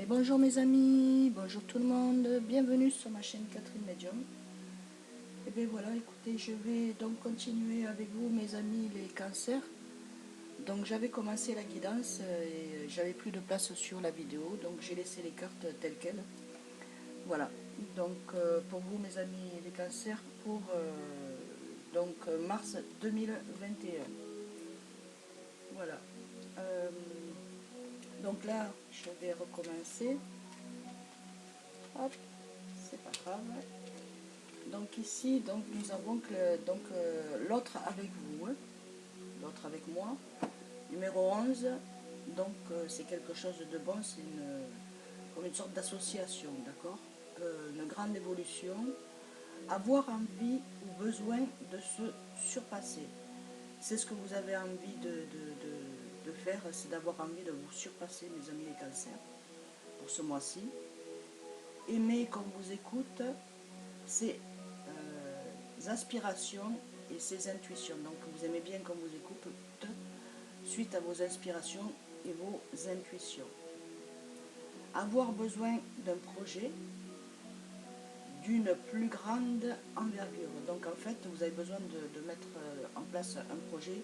Bonjour mes amis, bonjour tout le monde, bienvenue sur ma chaîne Catherine Medium. Et bien voilà, écoutez, je vais donc continuer avec vous mes amis les cancers. Donc j'avais commencé la guidance et j'avais plus de place sur la vidéo, donc j'ai laissé les cartes telles quelles. Voilà, donc pour vous mes amis les cancers pour mars 2021. Voilà. Euh, donc là, je vais recommencer. Hop, c'est pas grave. Donc ici, donc, nous avons l'autre avec vous, hein, l'autre avec moi. Numéro 11, donc c'est quelque chose de bon, c'est comme une sorte d'association, d'accord, une grande évolution. Avoir envie ou besoin de se surpasser. C'est ce que vous avez envie de faire, c'est d'avoir envie de vous surpasser, mes amis les cancers, pour ce mois-ci. Aimer qu'on vous écoute, c'est aspirations et ses intuitions. Donc vous aimez bien qu'on vous écoute suite à vos inspirations et vos intuitions. Avoir besoin d'un projet d'une plus grande envergure. Donc en fait, vous avez besoin de mettre en place un projet,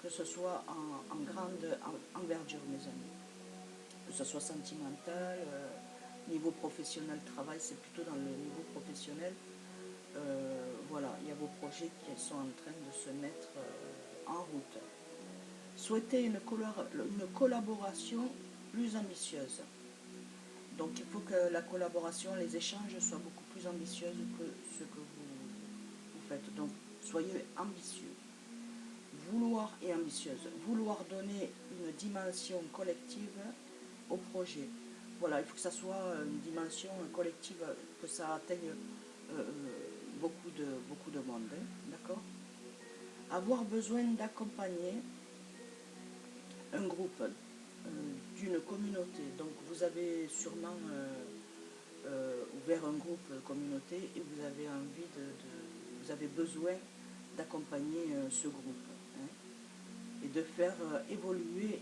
que ce soit en grande envergure, mes amis. Que ce soit sentimental, niveau professionnel, travail, c'est plutôt dans le niveau professionnel. Voilà, il y a vos projets qui sont en train de se mettre en route. Souhaitez une collaboration plus ambitieuse. Donc il faut que la collaboration, les échanges soient beaucoup plus ambitieux que ce que vous faites. Donc soyez ambitieux. Vouloir et ambitieuse. Vouloir donner une dimension collective au projet. Voilà, il faut que ça soit une dimension collective, que ça atteigne beaucoup de monde, hein, d'accord. Avoir besoin d'accompagner un groupe, d'une communauté. Donc vous avez sûrement ouvert un groupe communauté et vous avez envie vous avez besoin d'accompagner ce groupe, hein, et de faire évoluer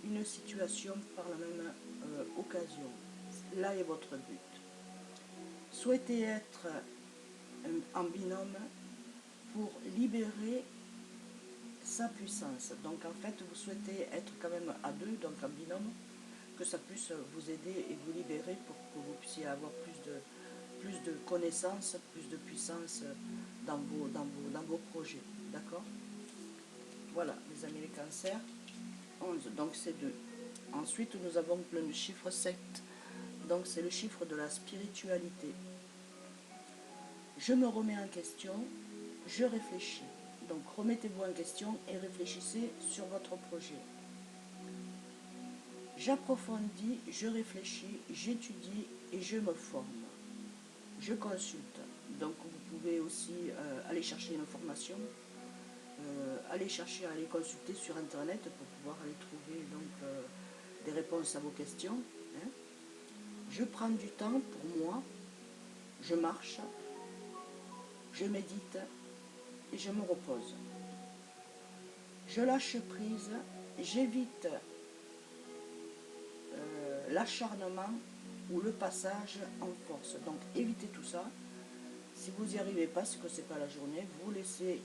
une situation par la même occasion. Là est votre but. Souhaitez être en binôme pour libérer sa puissance. Donc en fait, vous souhaitez être quand même à deux, donc en binôme, que ça puisse vous aider et vous libérer pour que vous puissiez avoir plus de connaissances, plus de puissance dans vos projets. D'accord. Voilà, mes amis les cancers. 11, donc c'est 2. Ensuite, nous avons le chiffre 7. Donc c'est le chiffre de la spiritualité. Je me remets en question, je réfléchis. Donc remettez-vous en question et réfléchissez sur votre projet. J'approfondis, je réfléchis, j'étudie et je me forme. Je consulte. Donc vous pouvez aussi aller chercher une formation, aller consulter sur internet pour pouvoir aller trouver donc, des réponses à vos questions, hein. Je prends du temps pour moi, je marche, je médite et je me repose. Je lâche prise, j'évite l'acharnement ou le passage en force. Donc évitez tout ça. Si vous n'y arrivez pas, c'est que ce n'est pas la journée, vous laissez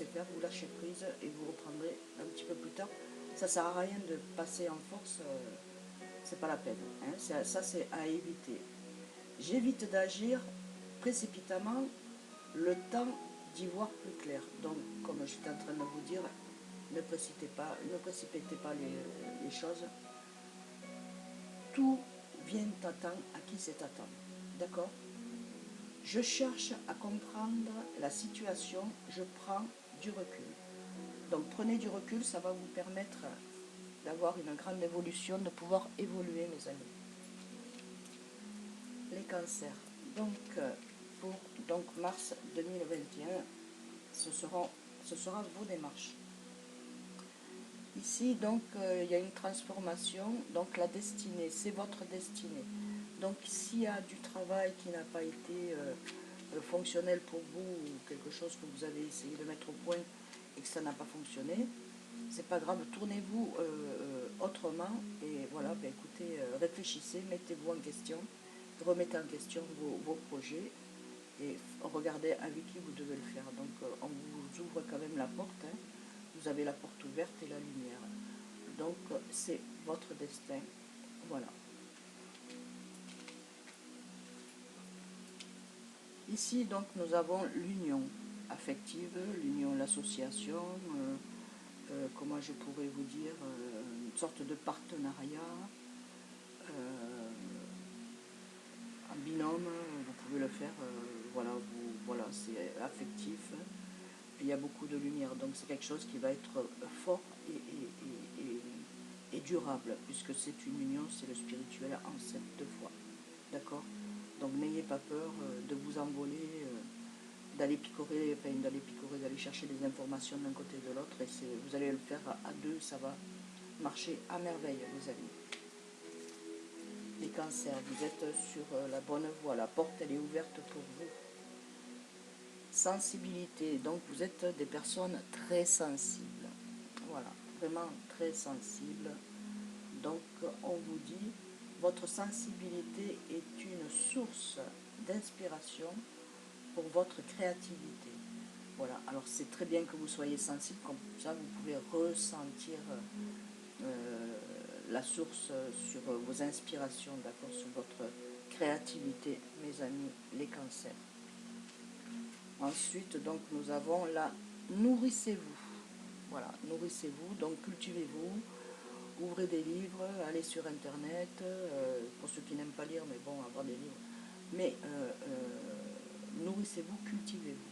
faire, vous lâchez prise et vous reprendrez un petit peu plus tard. Ça ne sert à rien de passer en force, c'est pas la peine, hein. Ça c'est à éviter. J'évite d'agir précipitamment, le temps d'y voir plus clair. Donc comme je suis en train de vous dire, ne précipitez pas les choses. Tout vient à temps à qui c'est à temps. D'accord. Je cherche à comprendre la situation, je prends du recul. Donc prenez du recul, ça va vous permettre d'avoir une grande évolution, de pouvoir évoluer, mes amis. Les cancers. Donc pour mars 2021, ce sera vos démarches. Ici, donc, il y a une transformation, donc la destinée, c'est votre destinée. Donc, s'il y a du travail qui n'a pas été fonctionnel pour vous, ou quelque chose que vous avez essayé de mettre au point et que ça n'a pas fonctionné, c'est pas grave, tournez-vous autrement et voilà, ben écoutez, réfléchissez, mettez-vous en question, remettez en question vos projets et regardez avec qui vous devez le faire. Donc on vous ouvre quand même la porte, hein. Vous avez la porte ouverte et la lumière. Donc c'est votre destin. Voilà. Ici donc nous avons l'union affective, l'union, l'association, comment je pourrais vous dire, une sorte de partenariat, en binôme, vous pouvez le faire, voilà, voilà, c'est affectif. Il y a beaucoup de lumière, donc c'est quelque chose qui va être fort et durable, puisque c'est une union, c'est le spirituel en 7 fois. D'accord? Donc n'ayez pas peur de vous envoler, d'aller picorer, d'aller chercher des informations d'un côté et de l'autre, et vous allez le faire à deux, ça va marcher à merveille, les amis. Les cancers, vous êtes sur la bonne voie, la porte elle est ouverte pour vous. Sensibilité, donc vous êtes des personnes très sensibles, voilà, vraiment très sensibles. Donc on vous dit, votre sensibilité est une source d'inspiration pour votre créativité. Voilà, alors c'est très bien que vous soyez sensible, comme ça vous pouvez ressentir la source sur vos inspirations, d'accord, sur votre créativité, mes amis, les cancers. Ensuite, donc, nous avons la nourrissez-vous. Voilà, nourrissez-vous, donc cultivez-vous, ouvrez des livres, allez sur Internet, pour ceux qui n'aiment pas lire, mais bon, avoir des livres. Mais nourrissez-vous, cultivez-vous.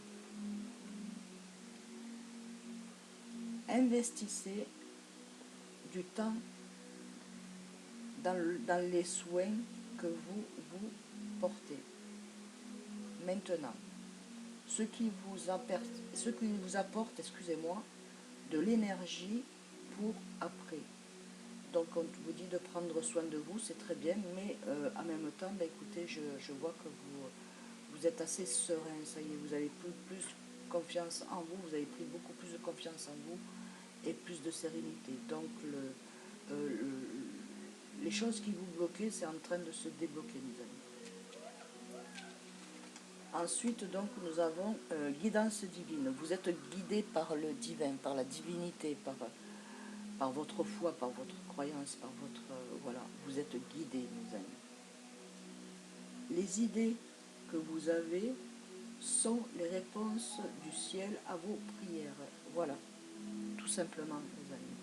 Investissez du temps dans les soins que vous vous portez. Maintenant, ce qui vous apporte, excusez-moi, de l'énergie pour après. Donc on vous dit de prendre soin de vous, c'est très bien, mais en même temps, ben, écoutez, je vois que vous êtes assez serein, ça y est, vous avez plus confiance en vous, vous avez pris beaucoup plus de confiance en vous et plus de sérénité. Donc les choses qui vous bloquaient, c'est en train de se débloquer, mes amis. Ensuite, donc, nous avons guidance divine. Vous êtes guidé par le divin, par la divinité, par votre foi, par votre croyance, par votre... voilà, vous êtes guidé, mes amis. Les idées que vous avez sont les réponses du ciel à vos prières. Voilà, tout simplement, mes amis.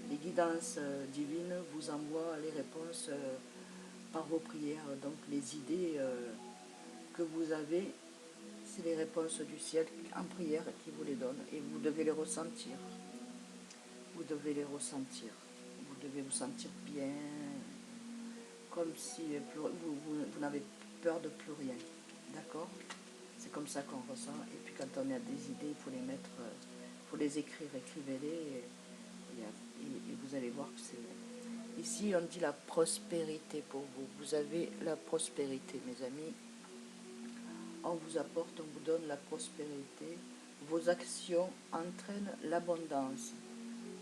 Les guidances divines vous envoient les réponses par vos prières. Donc les idées que vous avez, c'est les réponses du ciel en prière qui vous les donne. Et vous devez les ressentir. Vous devez les ressentir. Vous devez vous sentir bien, comme si vous n'avez peur de plus rien. D'accord? C'est comme ça qu'on ressent. Et puis quand on a des idées, il faut les mettre, il faut les écrire. Écrivez-les et vous allez voir que c'est... Ici, on dit la prospérité pour vous. Vous avez la prospérité, mes amis. On vous apporte, on vous donne la prospérité. Vos actions entraînent l'abondance.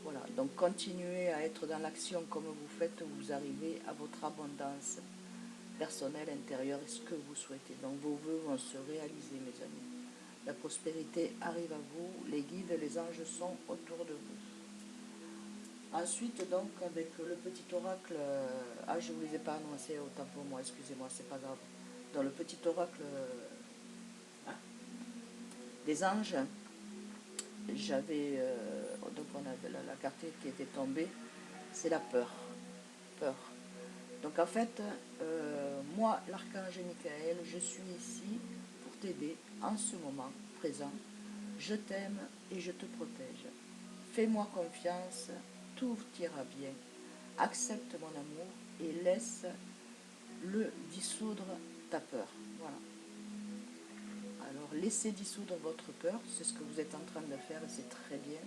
Voilà, donc continuez à être dans l'action comme vous faites, vous arrivez à votre abondance personnelle, intérieure et ce que vous souhaitez. Donc vos vœux vont se réaliser, mes amis. La prospérité arrive à vous, les guides, les anges sont autour de vous. Ensuite, donc, avec le petit oracle, je ne vous les ai pas annoncés, autant pour moi, excusez-moi, c'est pas grave. Dans le petit oracle des anges, j'avais, donc on a la carte qui était tombée, c'est la peur. Peur. Donc en fait, moi, l'archange Michael, je suis ici pour t'aider en ce moment présent. Je t'aime et je te protège. Fais-moi confiance, tout ira bien. Accepte mon amour et laisse-le dissoudre ta peur. Voilà. Alors laissez dissoudre votre peur, c'est ce que vous êtes en train de faire et c'est très bien.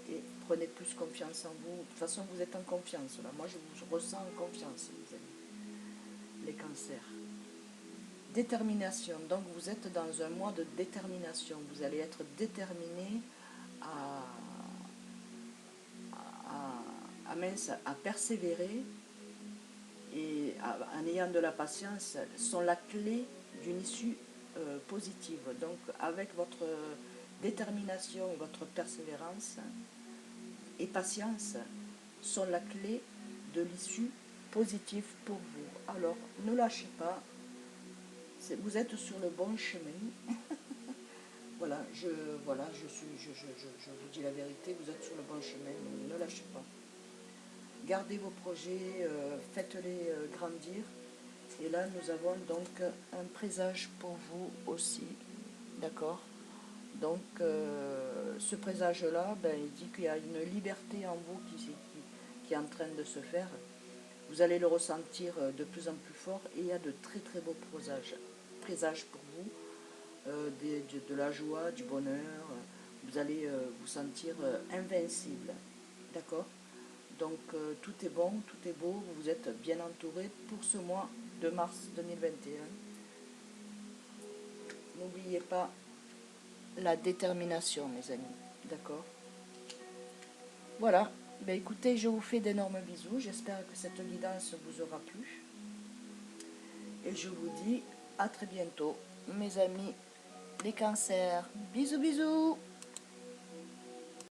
Et prenez plus confiance en vous. De toute façon, vous êtes en confiance là. Moi, je vous ressens en confiance, les amis. Les cancers. Détermination. Donc, vous êtes dans un mois de détermination. Vous allez être déterminé à à persévérer et en ayant de la patience sont la clé d'une issue positive. Donc avec votre détermination et votre persévérance et patience sont la clé de l'issue positive pour vous. Alors ne lâchez pas, vous êtes sur le bon chemin. Voilà, je vous dis la vérité, vous êtes sur le bon chemin, donc ne lâchez pas. Gardez vos projets, faites-les grandir. Et là, nous avons donc un présage pour vous aussi, d'accord? Donc, ce présage-là, il dit qu'il y a une liberté en vous qui est en train de se faire. Vous allez le ressentir de plus en plus fort et il y a de très très beaux présages pour vous. De la joie, du bonheur, vous allez vous sentir invincible, d'accord? Donc tout est bon, tout est beau, vous êtes bien entouré pour ce mois de mars 2021. N'oubliez pas la détermination, mes amis, d'accord? Voilà, écoutez, je vous fais d'énormes bisous, j'espère que cette guidance vous aura plu. Et je vous dis à très bientôt, mes amis les cancers. Bisous bisous.